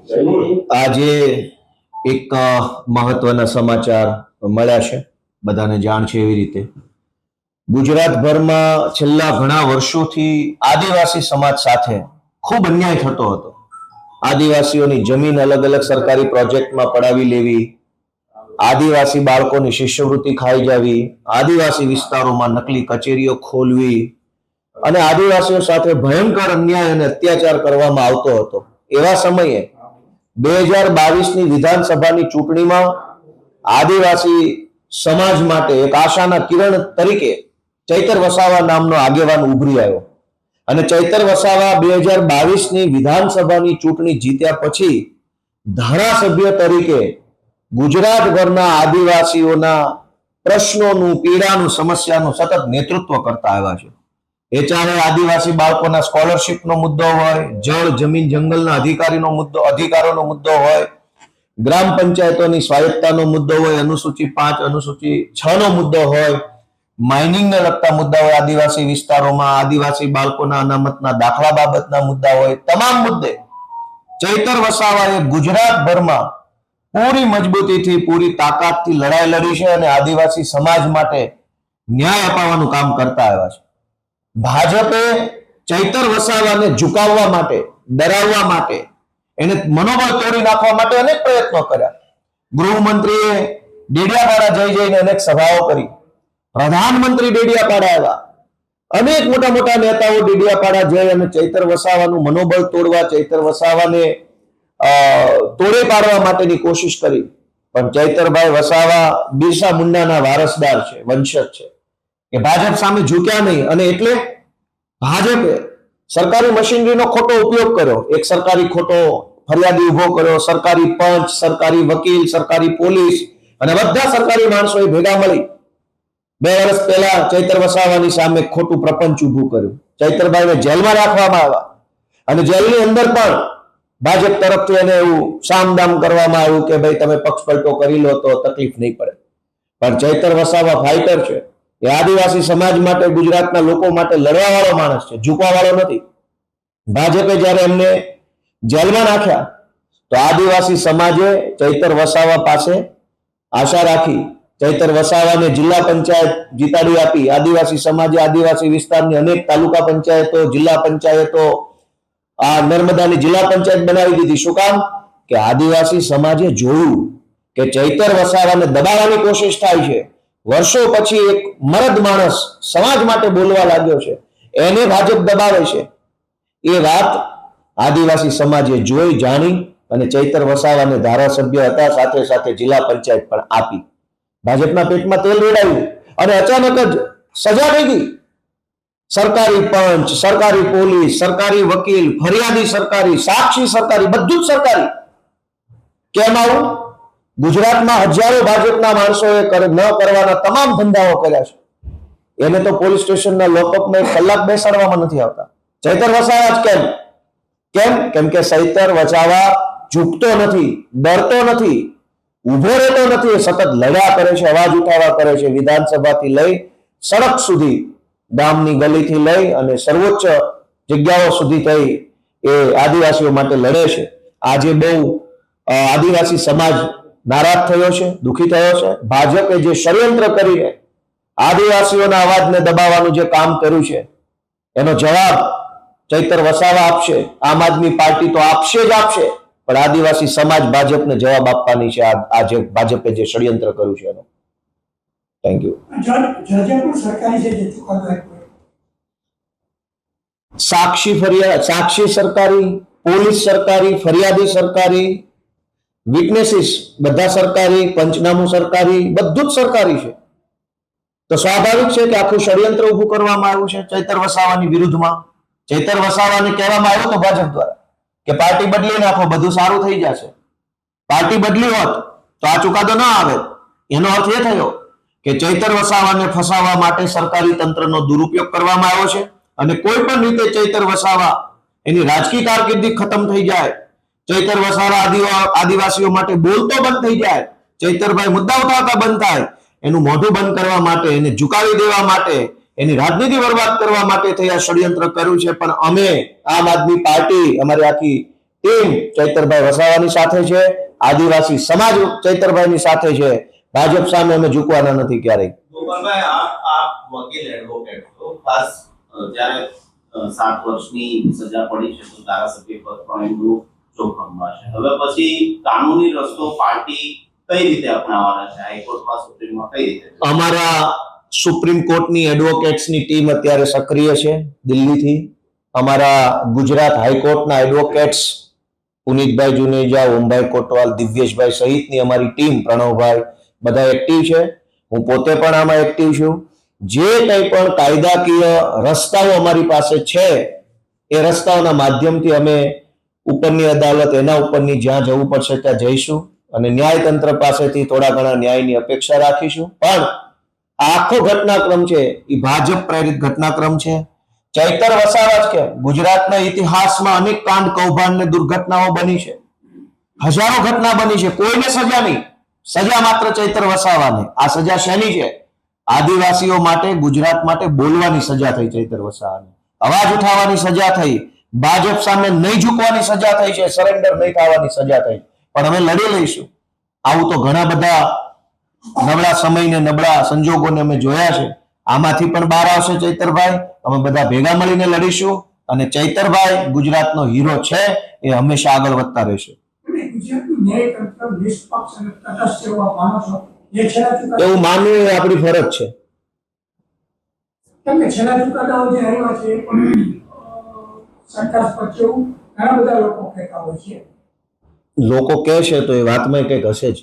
આજે એક મહત્વના સમાચાર મળ્યા છે, બધાને જાણ છે એવી રીતે ગુજરાતભરમાં છેલ્લા ઘણા વર્ષોથી આદિવાસી સમાજ સાથે ખૂબ અન્યાય થતો હતો. આદિવાસીઓની જમીન અલગ અલગ સરકારી પ્રોજેક્ટમાં પડાવી લેવી, આદિવાસી બાળકોની શિષ્યવૃત્તિ ખાઈ જવી, આદિવાસી વિસ્તારોમાં નકલી કચેરીઓ ખોલવી અને આદિવાસીઓ સાથે ભયંકર અન્યાય અને અત્યાચાર કરવામાં આવતો હતો. એવા સમયે 2022ની વિધાનસભાની ચૂંટણીમાં આદિવાસી સમાજ માટે એક આશાના કિરણ તરીકે ચૈતર વસાવા નામનો આગેવાન ઉભરી આવ્યો અને ચૈતર વસાવા 2022ની વિધાનસભાની ચૂંટણી જીત્યા પછી ધારાસભ્ય તરીકે ગુજરાતભરના આદિવાસીઓના પ્રશ્નોનું, પીડાનું, સમસ્યાનું સતત નેતૃત્વ કરતા આવ્યા છે. એ ચાહે આદિવાસી બાળકોના સ્કોલરશિપનો મુદ્દો હોય, જળ, જમીન, જંગલના અધિકારોનો મુદ્દો હોય, ગ્રામ પંચાયતોની સ્વાયત્તાનો મુદ્દો હોય, અનુસૂચિ 5, અનુસૂચિ 6નો મુદ્દો હોય, માઇનિંગને લગતા મુદ્દા હોય, આદિવાસી વિસ્તારોમાં આદિવાસી બાળકોના અનામતના દાખલા બાબતના મુદ્દા હોય, તમામ મુદ્દે ચૈતર વસાવાએ ગુજરાતભરમાં પૂરી મજબૂતીથી, પૂરી તાકાતથી લડાઈ લડી છે અને આદિવાસી સમાજ માટે ન્યાય અપાવવાનું કામ કરતા આવ્યા છે. ભાજપે ચૈતર વસાવાને ઝુકાવવા માટે, ડરાવવા માટે, એને મનોબળ તોડી નાખવા માટે અનેક પ્રયત્નો કર્યા. ગૃહમંત્રીએ ડેડિયાપાડા જઈને અનેક સભાઓ કરી, પ્રધાનમંત્રી ડેડિયાપાડા આવ્યા, અનેક મોટા મોટા નેતાઓ ડેડિયાપાડા જઈ અને ચૈતર વસાવાનું મનોબળ તોડવા, ચૈતર વસાવાને તોડે પાડવા માટેની કોશિશ કરી. પણ ચૈતરભાઈ વસાવા બિરસા મુંડાના વારસદાર છે, વંશજ છે, કે ભાજપ સામે ઝૂક્યા નહીં અને એટલે ભાજપે સરકારી મશીનરીનો ખોટો ઉપયોગ કર્યો. એક સરકારી ખોટો ફરિયાદી ઉભો કર્યો, સરકારી પંચ, સરકારી વકીલ, સરકારી પોલીસ અને બધા સરકારી માણસોએ ભેગા મળી 2 વર્ષ પહેલા ચૈતર વસાવાની સામે ખોટું પ્રપંચ ઉભું કર્યું. ચૈતરભાઈને જેલમાં રાખવામાં આવ્યા અને જેલની અંદર પણ ભાજપ તરફથી એને એવું સામદામ કરવામાં આવ્યું કે ભાઈ તમે પક્ષપલટો કરી લો તો તકલીફ નહીં પડે. પણ ચૈતર વસાવા ફાઇટર છે. એ આદિવાસી સમાજ માટે, ગુજરાતના લોકો માટે લડવા વાળો માણસ છે, ઝૂકવા વાળો નથી. ભાજપે જ્યારે એમને જેલમાં નાખ્યા તો આદિવાસી સમાજે ચૈતર વસાવા પાસે આશા રાખી, ચૈતર વસાવાને જિલ્લા પંચાયત જીતાડી આપી. આદિવાસી સમાજે આદિવાસી વિસ્તારની અનેક તાલુકા પંચાયતો, જિલ્લા પંચાયતો, આ નર્મદાની જિલ્લા પંચાયત બનાવી દીધી. શું કામ? કે આદિવાસી સમાજે જોયું કે ચૈતર વસાવાને દબાવવાની કોશિશ થાય છે. વર્ષો પછી એક મરદ માણસ સમાજ માટે બોલવા લાગ્યો છે, એને ભાજપ દબાવે છે. એ વાત આદિવાસી સમાજે જોઈ, જાણી અને ચૈતર વસાવાને ધારાસભ્ય હતા, સાથે સાથે જિલ્લા પંચાયત પણ આપી. ભાજપના પેટમાં તેલ રેડાયું અને અચાનક જ સજા થઈ ગઈ. સરકારી પંચ, સરકારી પોલીસ, સરકારી વકીલ, ફરિયાદી સરકારી, સાક્ષી સરકારી, બધું જ સરકારી. કેમ આવું? ગુજરાતમાં હજારો ભાજપના માણસોએ ન કરવાના તમામ ધંધાઓ કર્યા છે. એને તો પોલીસ સ્ટેશનના લોકઅપમાં 1 કલાક બેસાડવામાં નથી આવતા. ચૈતર વસાવા જ કેમ? કેમ કે ચૈતર વસાવા ઝૂકતો નથી, ડરતો નથી, ઉભો રહેતો નથી. સતત લડ્યા કરે છે, અવાજ ઉઠાવવા કરે છે. વિધાનસભાથી લઈ સડક સુધી, ગામની ગલીથી લઈ અને સર્વોચ્ચ જગ્યાઓ સુધી થઈ એ આદિવાસીઓ માટે લડે છે. આજે બહુ આદિવાસી સમાજ નારાજ થયો છે, દુઃખી થયો છે. ભાજપે જે ષડયંત્ર કરીને આદિવાસીઓના અવાજને દબાવવાનું જે કામ કર્યું છે એનો જવાબ ચૈતર વસાવા આપશે. આમ આદમી પાર્ટી તો આપશે જ આપશે, પણ આદિવાસી સમાજ ભાજપને જવાબ આપવાની છે. આજે ભાજપે જે ષડયંત્ર કર્યું છે એનો. Thank you. સાક્ષી સરકારી, પોલીસ સરકારી, ફરિયાદી સરકારી, વિટનેસીસ બધા સરકારી, પંચનામું સરકારી, બધું જ સરકારી છે. તો સ્વાભાવિક છે કે આખું ષડયંત્ર ઉભું કરવામાં આવ્યું છે ચૈતર વસાવાની વિરુદ્ધમાં. ચૈતર વસાવાને કહેવામાં આવ્યું તો ભાજપ દ્વારા કે પાર્ટી બદલી નાખો, બધું સારું થઈ જશે. પાર્ટી બદલી હોત તો આ ચુકાદો ન આવે. એનો અર્થ એ થયો કે ચૈતર વસાવાને ફસાવવા માટે સરકારી તંત્રનો દુરુપયોગ કરવામાં આવ્યો છે અને કોઈ પણ રીતે ચૈતર વસાવા એની રાજકીય કારકિર્દી ખતમ થઈ જાય, ચૈતર વસાવા આદિવાસીઓ માટે બોલતો બંધ થઈ જાય, ચૈતરભાઈ મુદ્દા ઉઠાવતા બંધ થાય, એનું મોઢું બંધ કરવા માટે, એને ઝુકાવી દેવા માટે, એની રાજનીતિ બરબાદ કરવા માટે થઈ આ ષડયંત્ર કર્યું છે. પણ અમે આમ આદમી પાર્ટી, અમારી આખી ટીમ ચૈતરભાઈ વસાવાની સાથે છે, આદિવાસી સમાજ ચૈતરભાઈની સાથે છે. ભાજપ સામે અમે ઝૂકવાના નથી ક્યારેય. ગોપાલભાઈ, આપ વકીલ એડવોકેટ છો, ખાસ જ્યારે 7 વર્ષની સજા પડી છે તો ધારાસભ્ય પદ પણ એમનું જોખમમાં છે. હવે પછી કાનૂની રસ્તો પાર્ટી કઈ રીતે અપનાવવાના છે? હાઈકોર્ટમાં, સુપ્રીમમાં કઈ રીતે? અમારા સુપ્રીમ કોર્ટની એડવોકેટ્સની ટીમ અત્યારે સક્રિય છે દિલ્હીથી. અમારા ગુજરાત હાઈકોર્ટના એડવોકેટ્સ પુનિતભાઈ જુનેજા, ઓમભાઈ કોટવાલ, દિવ્યેશભાઈ સહિતની અમારી ટીમ, પ્રણવભાઈ, બધા એક્ટિવ છે. હું પોતે પણ આમાં એક્ટિવ છું. જે કંઈ પણ કાયદાકીય રસ્તાઓ અમારી પાસે છે એ રસ્તાઓના માધ્યમથી અમે ઉપરની અદાલત, એના ઉપરની જ્યાં જવું પડશે ત્યાં જઈશું અને ન્યાયતંત્ર પાસેથી થોડા ઘણા ન્યાયની અપેક્ષા રાખીશું. પણ આખો ઘટનાક્રમ છે એ ભાજપ પ્રેરિત ઘટનાક્રમ છે. ચૈતર વસાવા જ કે ગુજરાતના ઇતિહાસમાં અનેક કાંડ, કૌભાંડ ને દુર્ઘટનાઓ બની છે. હજારો ઘટના બની છે, કોઈને સજા નહીં. સજા માત્ર ચૈતર વસાવાને. આ સજા શેની છે? આદિવાસીઓ માટે, ગુજરાત માટે બોલવાની સજા થઈ ચૈતર વસાવાને. અવાજ ઉઠાવવાની સજા થઈ. ભાજપ સામે નહીં ઝૂકવાની સજા થઈ છે. સરેન્ડર નહીં થવાની સજા થઈ. પણ અમે લડી લઈશું. આવું તો ઘણા બધા નબળા સમયને, નબળા સંજોગોને અમે જોયા છે. આમાંથી પણ બહાર આવશે ચૈતરભાઈ. અમે બધા ભેગા મળીને લડીશું અને ચૈતરભાઈ ગુજરાતનો હીરો છે, એ હંમેશા આગળ વધતા રહેશે. એવું માનવું એ આપણી ફરજ છે. લોકો કહે છે તો એ વાતમાં કંઈક હશે જ.